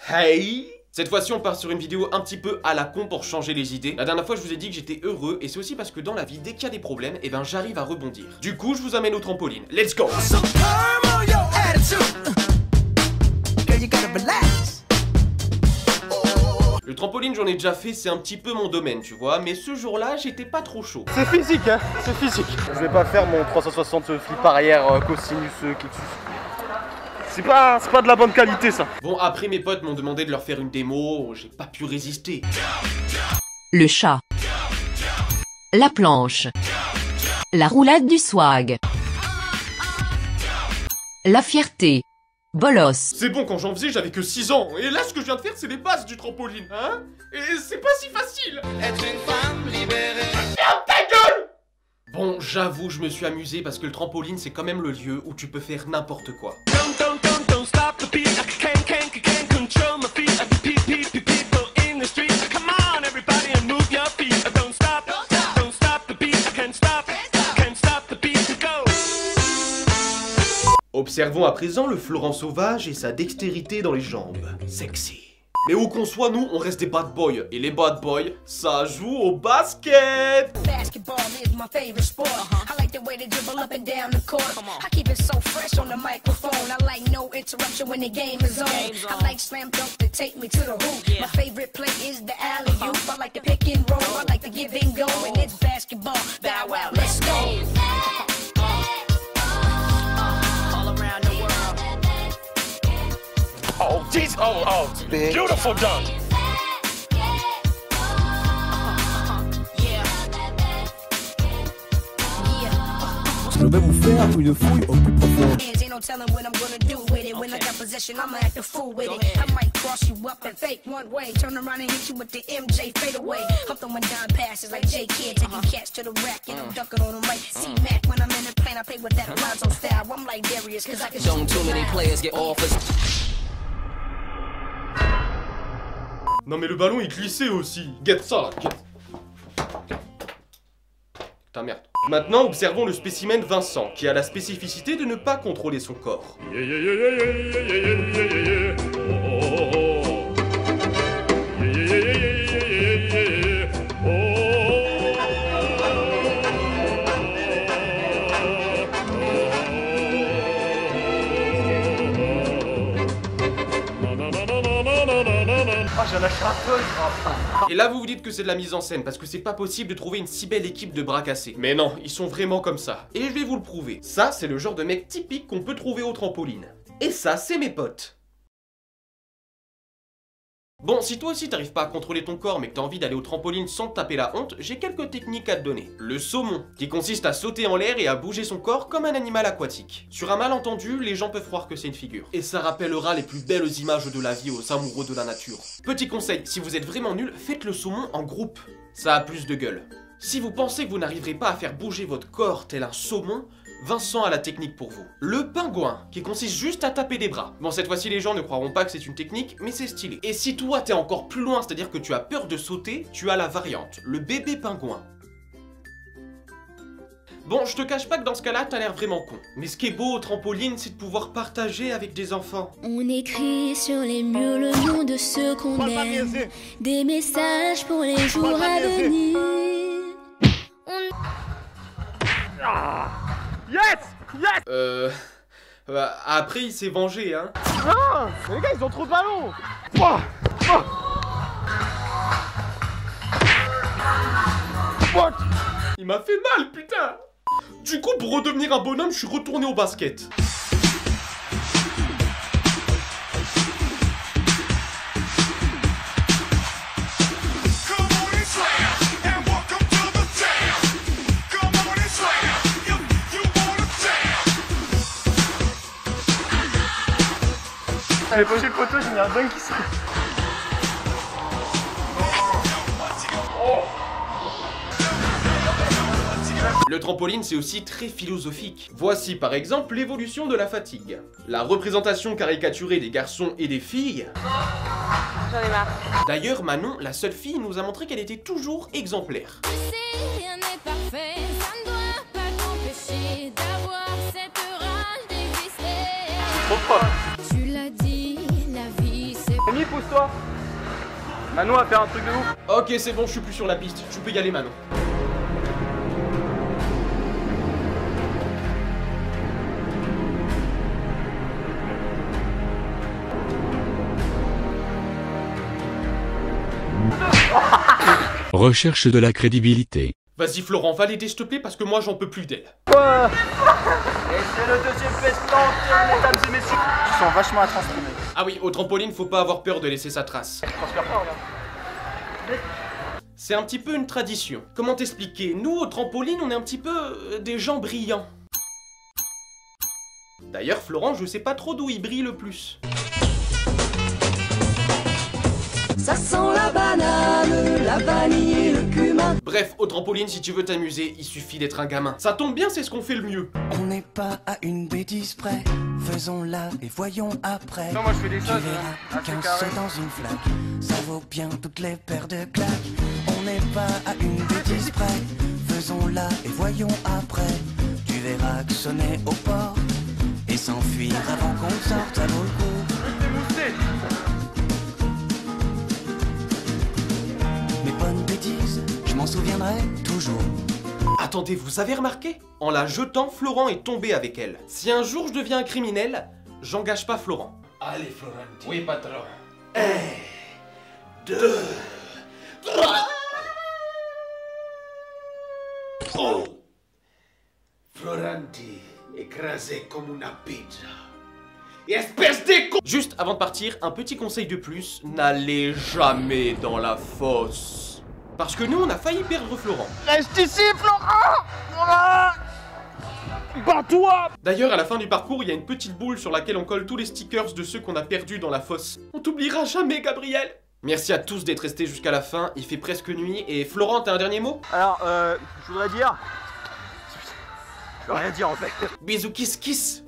Hey! Cette fois-ci on part sur une vidéo un petit peu à la con pour changer les idées. La dernière fois je vous ai dit que j'étais heureux et c'est aussi parce que dans la vie dès qu'il y a des problèmes, et ben j'arrive à rebondir. Du coup je vous amène au trampoline. Let's go! Le trampoline j'en ai déjà fait, c'est un petit peu mon domaine tu vois, mais ce jour-là j'étais pas trop chaud. C'est physique hein, c'est physique. Je vais pas faire mon 360 flip arrière cosinus kickus. C'est pas de la bonne qualité ça. Bon après mes potes m'ont demandé de leur faire une démo, j'ai pas pu résister. Le chat. La planche. La roulade du swag. La fierté. Bolos. C'est bon, quand j'en faisais j'avais que 6 ans, et là ce que je viens de faire c'est les bases du trampoline, hein? Et c'est pas si facile. Être une femme libérée. Ferme ta gueule! Bon, j'avoue, je me suis amusé parce que le trampoline c'est quand même le lieu où tu peux faire n'importe quoi. Observons à présent le Florent sauvage et sa dextérité dans les jambes. Sexy. Mais où qu'on soit, nous, on reste des bad boys. Et les bad boys, ça joue au basket. Basketball is my favorite sport. I like the way they dribble up and down the court. I keep it so fresh on the microphone. I like no interruption when the game is on. I like slam dunk to take me to the hoop. My favorite play is the alley-oop. I like the pick and roll. I like the give and go. And it's basketball. Bow wow, let's go. Oh, jeez, oh, beautiful dunk. Je vais vous faire une fouille au plus profond. Ain't no telling what I'm gonna do with it. When I got possession, I'ma act a fool with it. I might cross you up and fake one way. Turn around and hit you with the MJ fade away. I'm throwing down passes like J Kidd, taking cats to the rack and I'm dunking on them right. C-Mac when I'm in the plane, I play with that Alonzo style. I'm like Darius, cause I can shoot too many players get offers. Non mais le ballon il glissait aussi. Get ça là, get. Putain merde. Maintenant observons le spécimen Vincent, qui a la spécificité de ne pas contrôler son corps. J'en lâche un peu. Et là vous vous dites que c'est de la mise en scène parce que c'est pas possible de trouver une si belle équipe de bras cassés. Mais non, ils sont vraiment comme ça. Et je vais vous le prouver. Ça c'est le genre de mec typique qu'on peut trouver au trampoline. Et ça c'est mes potes. Bon, si toi aussi t'arrives pas à contrôler ton corps mais que t'as envie d'aller au trampoline sans te taper la honte, j'ai quelques techniques à te donner. Le saumon, qui consiste à sauter en l'air et à bouger son corps comme un animal aquatique. Sur un malentendu, les gens peuvent croire que c'est une figure. Et ça rappellera les plus belles images de la vie aux amoureux de la nature. Petit conseil, si vous êtes vraiment nul, faites le saumon en groupe. Ça a plus de gueule. Si vous pensez que vous n'arriverez pas à faire bouger votre corps tel un saumon, Vincent a la technique pour vous. Le pingouin, qui consiste juste à taper des bras. Bon, cette fois-ci, les gens ne croiront pas que c'est une technique, mais c'est stylé. Et si toi, t'es encore plus loin, c'est-à-dire que tu as peur de sauter, tu as la variante, le bébé pingouin. Bon, je te cache pas que dans ce cas-là, t'as l'air vraiment con. Mais ce qui est beau au trampoline, c'est de pouvoir partager avec des enfants. On écrit sur les murs le nom de ceux qu'on aime. Des messages pour les jours à venir. Yes! Après, il s'est vengé, hein. Ah, les gars, ils ont trop de ballons. What? Il m'a fait mal, putain. Du coup, pour redevenir un bonhomme, je suis retourné au basket. J'avais posé le poteau, j'ai mis un dunk qui se... Le trampoline, c'est aussi très philosophique. Voici par exemple l'évolution de la fatigue. La représentation caricaturée des garçons et des filles. J'en ai marre. D'ailleurs, Manon, la seule fille, nous a montré qu'elle était toujours exemplaire. Rien n'est parfait, ça ne doit pas t'empêcher d'avoir cette rage d'exister. Trop fort. Tu l'as dit, la vie c'est... J'ai mis pousse-toi. Manon va faire un truc de ouf. Ok, c'est bon, je suis plus sur la piste. Tu peux y aller, Manon. Recherche de la crédibilité. Vas-y, Florent, va l'aider, s'il te plaît, parce que moi, j'en peux plus d'elle. Et c'est le deuxième fest planté, mesdames et messieurs. Ils sont vachement à transformer. Ah oui, au trampoline, faut pas avoir peur de laisser sa trace. Je transpire pas, regarde. C'est un petit peu une tradition. Comment t'expliquer? Nous, au trampoline, on est un petit peu des gens brillants. D'ailleurs, Florent, je sais pas trop d'où il brille le plus. Ça sent la banane, la vanille et le cumin. Bref, au trampoline, si tu veux t'amuser, il suffit d'être un gamin. Ça tombe bien, c'est ce qu'on fait le mieux. On n'est pas à une bêtise près, faisons-la et voyons après. Non, moi je fais des Tu choses verras assez qu'un carrées. saut dans une flaque, ça vaut bien toutes les paires de claques. On n'est pas à une bêtise près, faisons-la et voyons après. Tu verras que sonner au port et s'enfuir avant qu'on sorte, ça vaut le coup. Mes bonnes bêtises, je m'en souviendrai toujours. Attendez, vous avez remarqué? En la jetant, Florent est tombé avec elle. Si un jour je deviens un criminel, j'engage pas Florent. Allez, Florent. Oui, patron. 1, 2, 3. Oh! Floranti, écrasé comme une pizza. Espèce de con! Juste avant de partir, un petit conseil de plus, n'allez jamais dans la fosse. Parce que nous, on a failli perdre Florent. Reste ici, Florent. Florent. Bats-toi. D'ailleurs, à la fin du parcours, il y a une petite boule sur laquelle on colle tous les stickers de ceux qu'on a perdus dans la fosse. On t'oubliera jamais, Gabriel! Merci à tous d'être restés jusqu'à la fin, il fait presque nuit, et Florent, t'as un dernier mot? Alors, je voudrais dire... Je veux rien dire en fait. Bisous kiss kiss!